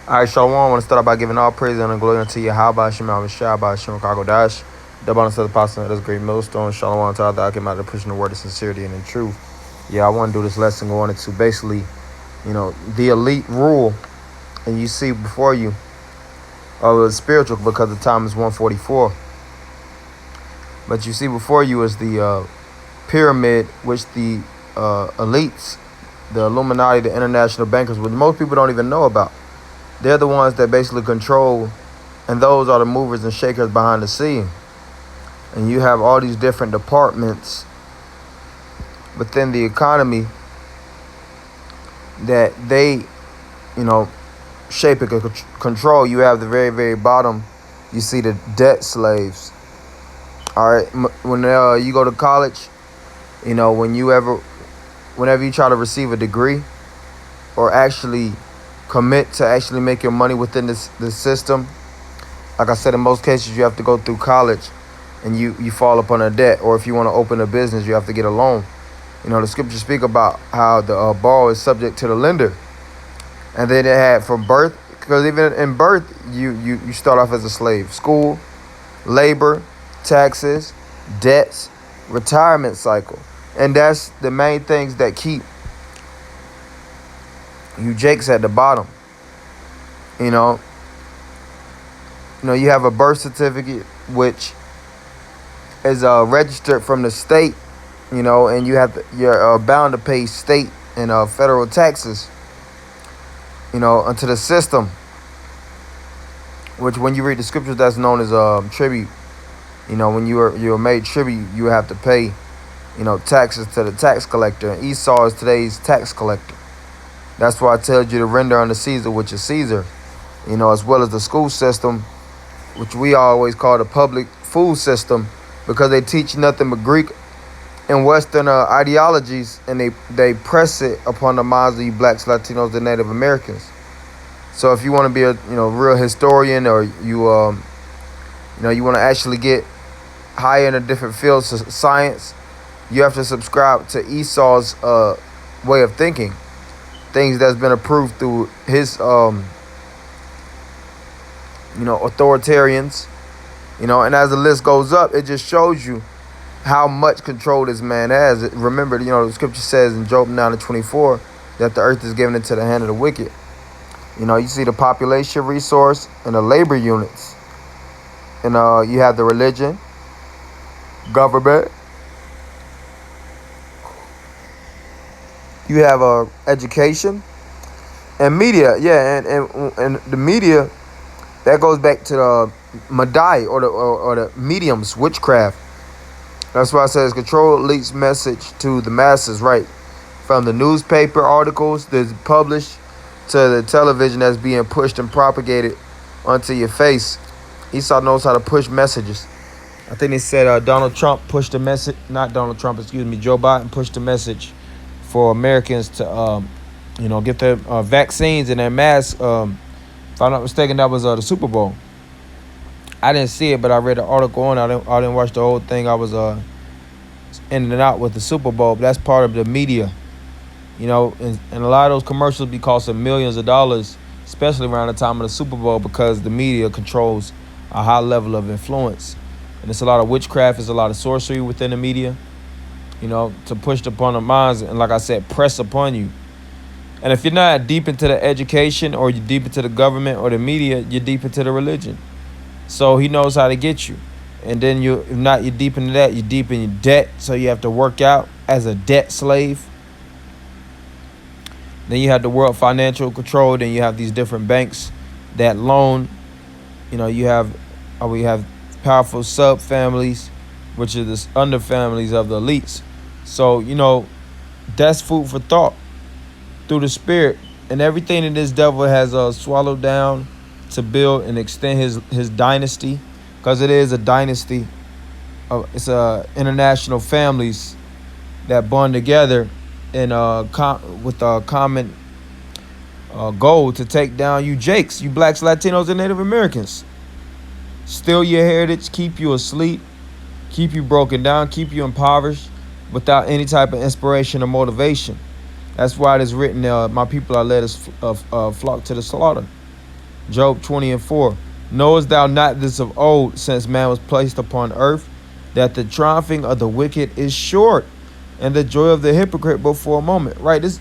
All right, Shalom. I want to start out by giving all praise and glory unto you. How about Shema Shah, by Shem Chicago Dash, the bonus of the apostle of this great millstone. Shalom to all that I came out of pushing the word of sincerity and in truth. Yeah, I want to do this lesson going into basically, the elite rule. And you see before you, it's spiritual because the time is 1:44. But you see before you is the pyramid, which the elites, the Illuminati, the international bankers, which most people don't even know about. They're the ones that basically control, and those are the movers and shakers behind the scene. And you have all these different departments within the economy that they, shape and control. You have the very, very bottom, you see the debt slaves. All right, when you go to college, whenever you try to receive a degree or actually commit to actually make your money within this system, like I said, in most cases you have to go through college and you fall upon a debt, or if you want to open a business you have to get a loan. The scriptures speak about how the borrower is subject to the lender. And then it had from birth, because even in birth you start off as a slave. School, labor, taxes, debts, retirement cycle. And that's the main things that keep you Jakes at the bottom. You have a birth certificate which is registered from the state, and you're bound to pay state and federal taxes, unto the system, which when you read the scriptures that's known as tribute. When you're made tribute, you have to pay, taxes to the tax collector. And Esau is today's tax collector. That's why I tell you to render unto Caesar which is Caesar, as well as the school system, which we always call the public food system, because they teach nothing but Greek and Western ideologies, and they press it upon the minds of you blacks, Latinos, and Native Americans. So if you want to be a real historian, or you want to actually get higher in the different fields of science, you have to subscribe to Esau's way of thinking. Things that's been approved through his, authoritarians, and as the list goes up, it just shows you how much control this man has. Remember, the scripture says in Job 9:24 that the earth is given into the hand of the wicked. You see the population resource and the labor units, and you have the religion, government. You have education and media, and the media that goes back to the Madai or the mediums, witchcraft. That's why it says control leaks message to the masses, right? From the newspaper articles that's published to the television that's being pushed and propagated onto your face. Esau knows how to push messages. I think they said Donald Trump pushed a message, not Donald Trump, Joe Biden pushed a message for Americans to, get their vaccines and their masks. If I'm not mistaken, that was the Super Bowl. I didn't see it, but I read the article on it. I didn't watch the whole thing. I was in and out with the Super Bowl, but that's part of the media. And a lot of those commercials be costing millions of dollars, especially around the time of the Super Bowl, because the media controls a high level of influence. And it's a lot of witchcraft, it's a lot of sorcery within the media, to push upon the minds and, like I said, press upon you. And if you're not deep into the education, or you're deep into the government or the media, you're deep into the religion. So he knows how to get you. And then if not, you're deep into that, you're deep in your debt, so you have to work out as a debt slave. Then you have the world financial control. Then you have these different banks that loan. We have powerful sub families, which are the under families of the elites. So, that's food for thought through the spirit. And everything that this devil has swallowed down to build and extend his dynasty, because it is a dynasty. It's international families that bond together and with a common goal to take down you Jakes, you blacks, Latinos, and Native Americans. Steal your heritage, keep you asleep, keep you broken down, keep you impoverished without any type of inspiration or motivation. That's why it is written, my people are led as flock to the slaughter. Job 20:4. Knowest thou not this of old, since man was placed upon earth, that the triumphing of the wicked is short, and the joy of the hypocrite but for a moment. Right? This,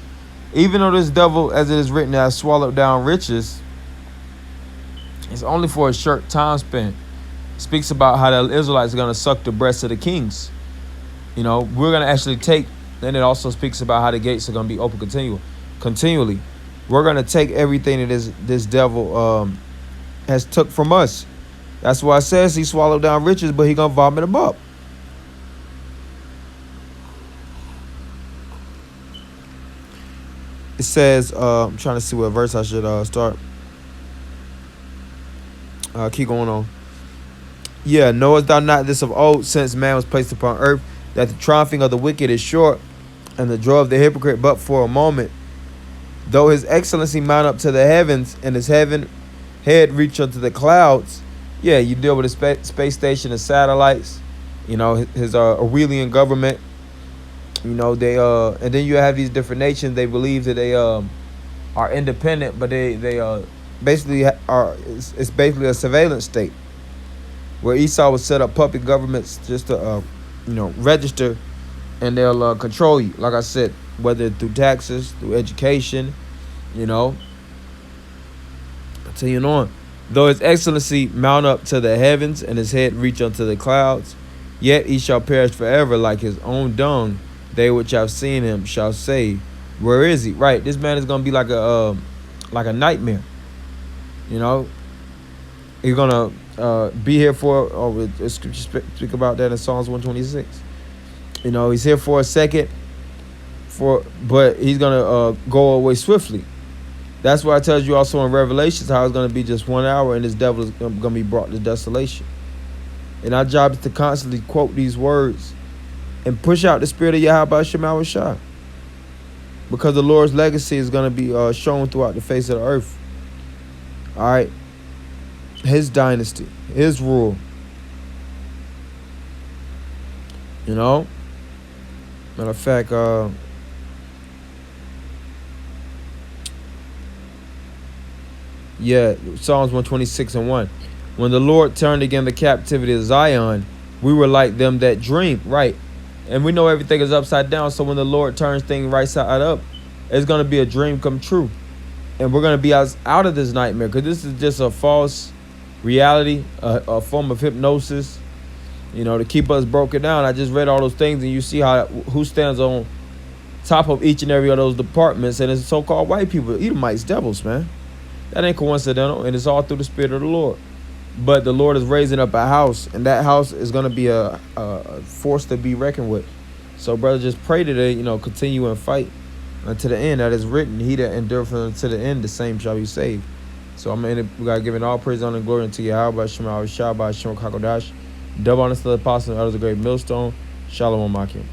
even though this devil, as it is written, has swallowed down riches, it's only for a short time span. It speaks about how the Israelites are going to suck the breasts of the kings. We're going to actually take, then it also speaks about how the gates are going to be open continually. We're going to take everything that this devil has took from us. That's why it says he swallowed down riches, but he going to vomit them up. It says, I'm trying to see what verse I should start. Keep going on. Yeah, knowest thou not this of old, since man was placed upon earth, that the triumphing of the wicked is short, and the joy of the hypocrite but for a moment? Though his excellency mount up to the heavens, and his head reach unto the clouds. Yeah, you deal with the space station and satellites. His Aurelian government. They and then you have these different nations. They believe that they are independent, but they basically are. It's basically a surveillance state, where Esau would set up puppet governments just to register, and they'll control you. Like I said, whether through taxes, through education, continuing on. Though his excellency mount up to the heavens, and his head reach unto the clouds, yet he shall perish forever like his own dung. They which have seen him shall say, where is he? Right, this man is gonna be like a nightmare. He's gonna be here for. Speak about that in Psalms 126. He's here for a second, but he's gonna go away swiftly. That's why it tells you also in Revelations how it's gonna be just 1 hour, and this devil is gonna be brought to desolation. And our job is to constantly quote these words and push out the spirit of Yahweh Shema Shah, because the Lord's legacy is gonna be shown throughout the face of the earth. All right, his dynasty, his rule. Matter of fact, Psalms 126:1. When the Lord turned again the captivity of Zion, we were like them that dream. Right. And we know everything is upside down. So when the Lord turns things right side up, it's going to be a dream come true. And we're going to be out of this nightmare, because this is just a false reality, a form of hypnosis, to keep us broken down. I just read all those things, and you see who stands on top of each and every of those departments, and it's so-called white people, Edomites, devils, man. That ain't coincidental, and it's all through the spirit of the Lord. But the Lord is raising up a house, and that house is going to be a force to be reckoned with. So, brother, just pray today, continue and fight unto the end. That is written, he that endureth unto the end, the same shall be saved. So, we got to give it all praise, honor, and glory unto Yahweh, Shema, Shabbat, Shem, Kakodash, double honor to the apostle, and others, a great millstone. Shalom, Makim.